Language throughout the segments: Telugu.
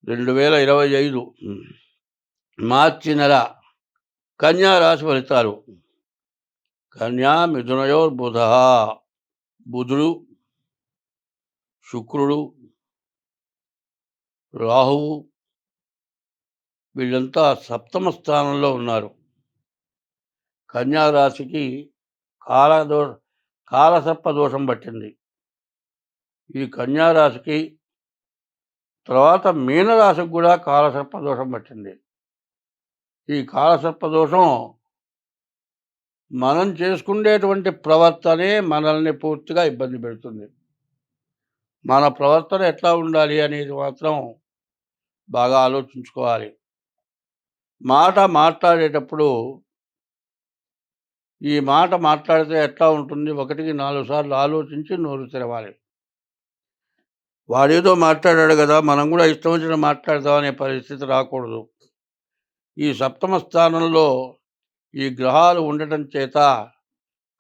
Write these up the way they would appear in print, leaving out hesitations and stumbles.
2025 మార్చి నెల కన్యా రాశి ఫలితాలు. కన్యా మిథునయోర్బుధ, బుధుడు, శుక్రుడు, రాహువు వీళ్ళంతా సప్తమ స్థానంలో ఉన్నారు. కన్యా రాశికి కాలసర్ప దోషం పట్టింది. ఈ కన్యా రాశికి తర్వాత మీనరాశికి కూడా కాలసర్ప దోషం పట్టింది. ఈ కాలసర్ప దోషం మనం చేసుకునేటువంటి ప్రవర్తనే మనల్ని పూర్తిగా ఇబ్బంది పెడుతుంది. మన ప్రవర్తన ఎట్లా ఉండాలి అనేది మాత్రం బాగా ఆలోచించుకోవాలి. మాట మాట్లాడేటప్పుడు ఈ మాట మాట్లాడితే ఎట్లా ఉంటుంది, 1-4 సార్లు ఆలోచించి నోరు తెరవాలి. వాడేదో మాట్లాడాడు కదా, మనం కూడా ఇష్టం వచ్చిన మాట్లాడదాం అనే పరిస్థితి రాకూడదు. ఈ సప్తమ స్థానంలో ఈ గ్రహాలు ఉండటం చేత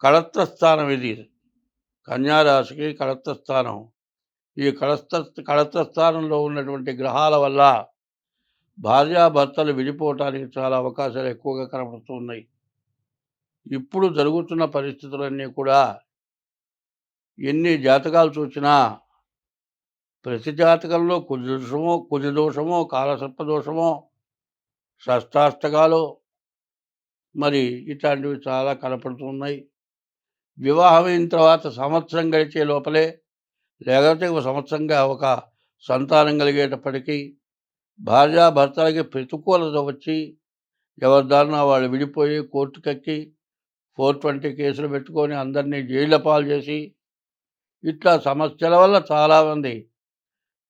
కళత్ర స్థానం ఇది. కన్యారాశికి కళత్ర స్థానం. ఈ కళత్ర స్థానంలో ఉన్నటువంటి గ్రహాల వల్ల భార్యాభర్తలు విడిపోవటానికి చాలా అవకాశాలు ఎక్కువగా కనబడుతూ ఉన్నాయి. ఇప్పుడు జరుగుతున్న పరిస్థితులన్నీ కూడా ఎన్ని జాతకాలు చూసినా ప్రతి జాతకంలో కుజదోషమో కాలసర్పదోషమో షష్టాష్టకాలు మరి ఇట్లాంటివి చాలా కనపడుతున్నాయి. వివాహమైన తర్వాత సంవత్సరం గడిచే లోపలే లేకపోతే ఒక సంవత్సరంగా ఒక సంతానం కలిగేటప్పటికీ భార్యాభర్తలకి ప్రతికూలత వచ్చి ఎవరి దారిన వాళ్ళు విడిపోయి కోర్టుకెక్కి 420 కేసులు పెట్టుకొని అందరినీ జైళ్ళ పాలు చేసి ఇట్లా సమస్యల వల్ల చాలామంది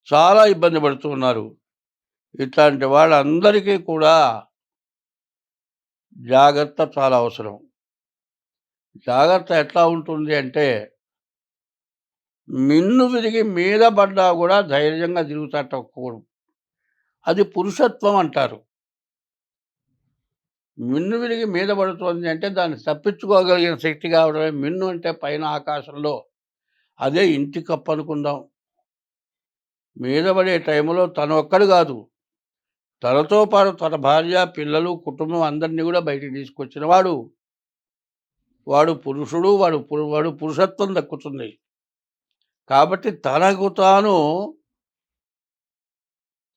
చాలా ఇబ్బంది పడుతున్నారు. ఇట్లాంటి వాళ్ళందరికీ కూడా జాగ్రత్త చాలా అవసరం. జాగ్రత్త ఎట్లా ఉంటుంది అంటే, మిన్ను విరిగి మీద పడ్డా కూడా ధైర్యంగా తిరుగుతాటకూడదు. అది పురుషత్వం అంటారు. మిన్ను విరిగి మీద పడుతోంది అంటే దాన్ని తప్పించుకోగలిగిన శక్తి కావడమే. మిన్ను అంటే పైన ఆకాశంలో, అదే ఇంటి కప్పు అనుకుందాం. మీద పడే టైంలో తను ఒక్కడు కాదు, తనతో పాటు తన భార్య, పిల్లలు, కుటుంబం అందరినీ కూడా బయటికి తీసుకొచ్చిన వాడు పురుషుడు, వాడు పురుషత్వం దక్కుతుంది. కాబట్టి తనకు తాను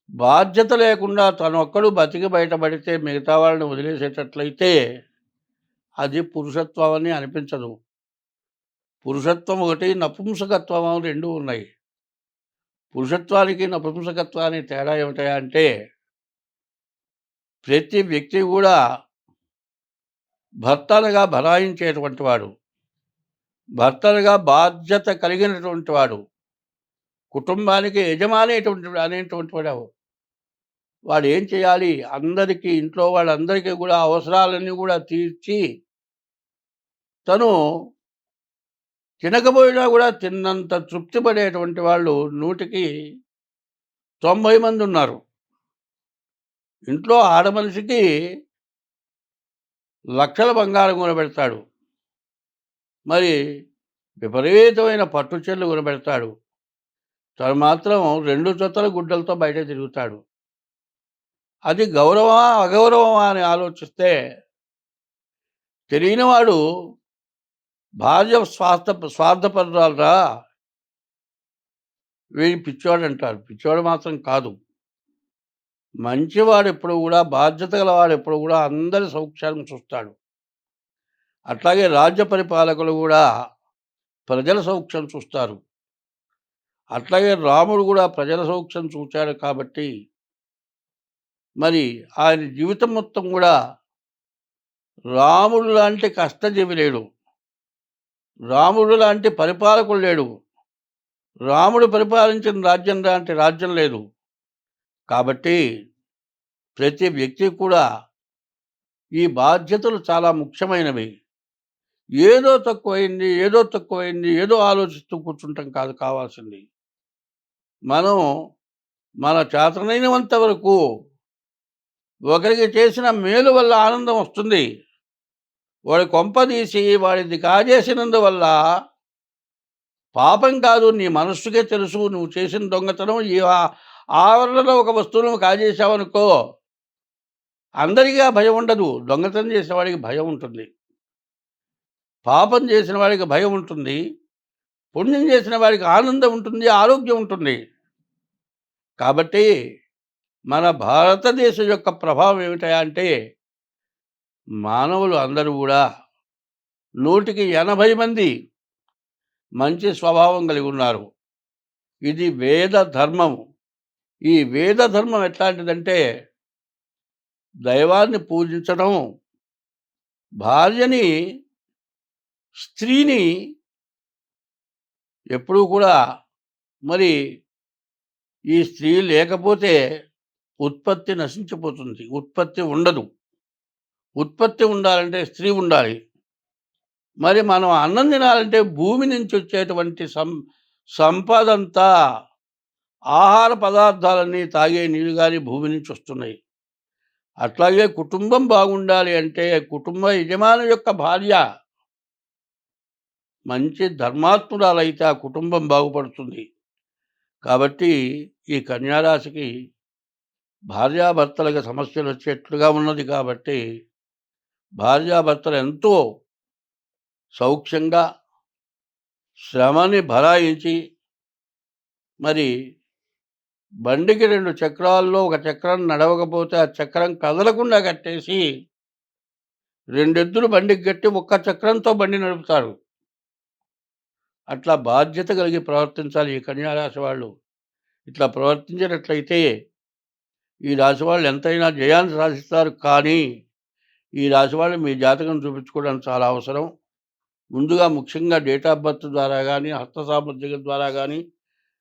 బాధ్యత లేకుండా తనొక్కడు బతికి బయటపడితే మిగతా వాళ్ళని వదిలేసేటట్లయితే అది పురుషత్వం అని అనిపించదు. పురుషత్వం ఒకటి, నపుంసకత్వం రెండు ఉన్నాయి. పురుషత్వానికి నపుంసకత్వానికి తేడా ఏమిటా అంటే, ప్రతి వ్యక్తి కూడా భర్తలుగా బరాయించేటువంటి వాడు, భర్తలుగా బాధ్యత కలిగినటువంటి వాడు, కుటుంబానికి యజమాని అనేటువంటి వాడు ఏం చేయాలి, అందరికీ ఇంట్లో వాళ్ళందరికీ కూడా అవసరాలన్నీ కూడా తీర్చి తను తినకపోయినా కూడా తిన్నంత తృప్తి పడేటువంటి వాళ్ళు 100కి 90 మంది ఉన్నారు. ఇంట్లో ఆడమనిషికి లక్షల బంగారం కొనబెడతాడు, మరి విపరీతమైన పట్టుచెల్లు కొనబెడతాడు. తను మాత్రం 2 జతల గుడ్డలతో బయట తిరుగుతాడు. అది గౌరవమా అగౌరవమా అని ఆలోచిస్తే తెలియనివాడు భార్య స్వార్థపరురాలరా, వీడి పిచ్చోడు అంటారు. పిచ్చోడు మాత్రం కాదు, మంచివాడు ఎప్పుడు కూడా, బాధ్యత గలవాడు ఎప్పుడు కూడా అందరి సౌఖ్యాలను చూస్తాడు. అట్లాగే రాజ్య పరిపాలకులు కూడా ప్రజల సౌఖ్యం చూస్తారు. అట్లాగే రాముడు కూడా ప్రజల సౌఖ్యం చూశాడు. కాబట్టి మరి ఆయన జీవితం మొత్తం కూడా రాముడు లాంటి కష్టజీవి లేడు, రాముడు లాంటి పరిపాలకుడు లేడు, రాముడు పరిపాలించిన రాజ్యం లాంటి రాజ్యం లేదు. కాబట్టి ప్రతి వ్యక్తి కూడా ఈ బాధ్యతలు చాలా ముఖ్యమైనవి. ఏదో తక్కువైంది ఏదో ఆలోచిస్తూ కూర్చుంటాం కాదు కావాల్సింది. మనం మన చేతనైనంత వరకు ఒకరికి చేసిన మేలు వల్ల ఆనందం వస్తుంది. వాడి కొంపదీసి వాడిది కాజేసినందువల్ల పాపం కాదు, నీ మనస్సుకే తెలుసు నువ్వు చేసిన దొంగతనం ఆవరణలో ఒక వస్తువును కాజేశావనుకో, అందరికీ ఆ భయం ఉండదు. దొంగతనం చేసేవాడికి భయం ఉంటుంది. పాపం చేసిన వాడికి భయం ఉంటుంది. పుణ్యం చేసిన వాడికి ఆనందం ఉంటుంది, ఆరోగ్యం ఉంటుంది. కాబట్టి మన భారతదేశం యొక్క ప్రభావం ఏమిటయా అంటే, మానవులు అందరూ గూడా 100కి 80 మంది మంచి స్వభావం కలిగి ఉన్నారు. ఇది వేద ధర్మము. ఈ వేద ధర్మం ఎట్లాంటిదంటే, దైవాన్ని పూజించడం, భార్యని, స్త్రీని ఎప్పుడూ కూడా మరి ఈ స్త్రీ లేకపోతే ఉత్పత్తి నశించిపోతుంది. ఉత్పత్తి ఉండదు. ఉత్పత్తి ఉండాలంటే స్త్రీ ఉండాలి. మరి మనం అన్నం తినాలంటే భూమి నుంచి వచ్చేటువంటి సంపదంతా, ఆహార పదార్థాలన్నీ, తాగే నీళ్ళు గాని భూమి నుంచి వస్తున్నాయి. అట్లాగే కుటుంబం బాగుండాలి అంటే కుటుంబ యజమాని యొక్క భార్య మంచి ధర్మాత్మురాలైతే ఆ కుటుంబం బాగుపడుతుంది. కాబట్టి ఈ కన్యా రాశికి భార్యాభర్తలకు సమస్యలు వచ్చేట్లుగా ఉన్నది కాబట్టి, భార్యాభర్తలు ఎంతో సౌఖ్యంగా శ్రమని భరాయించి, మరి బండికి 2 చక్రాల్లో ఒక చక్రం నడవకపోతే ఆ చక్రం కదలకుండా కట్టేసి, 2 ఎద్దులు బండికి కట్టి ఒక్క చక్రంతో బండి నడుపుతారు. అట్లా బాధ్యత కలిగి ప్రవర్తించాలి ఈ కన్యా రాశి వాళ్ళు. ఇట్లా ప్రవర్తించినట్లయితే ఈ రాశి వాళ్ళు ఎంతైనా జయాన్ని సాధిస్తారు. కానీ ఈ రాశి వాళ్ళు మీ జాతకం చూపించుకోవడం చాలా అవసరం. ముందుగా ముఖ్యంగా డేట్ ఆఫ్ బర్త్ ద్వారా గానీ, హస్త సాముద్రిక ద్వారా గానీ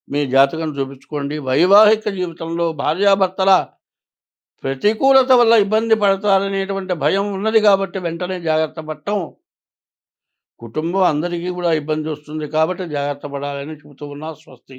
మీ జాతకం చూపించుకోండి. వైవాహిక జీవితంలో భార్యాభర్తల ప్రతికూలత వల్ల ఇబ్బంది పడతారనేటువంటి భయం ఉన్నది కాబట్టి వెంటనే జాగ్రత్త పడటం, కుటుంబం అందరికీ కూడా ఇబ్బంది వస్తుంది కాబట్టి జాగ్రత్త పడాలని చెబుతూ ఉన్నా. స్వస్తి.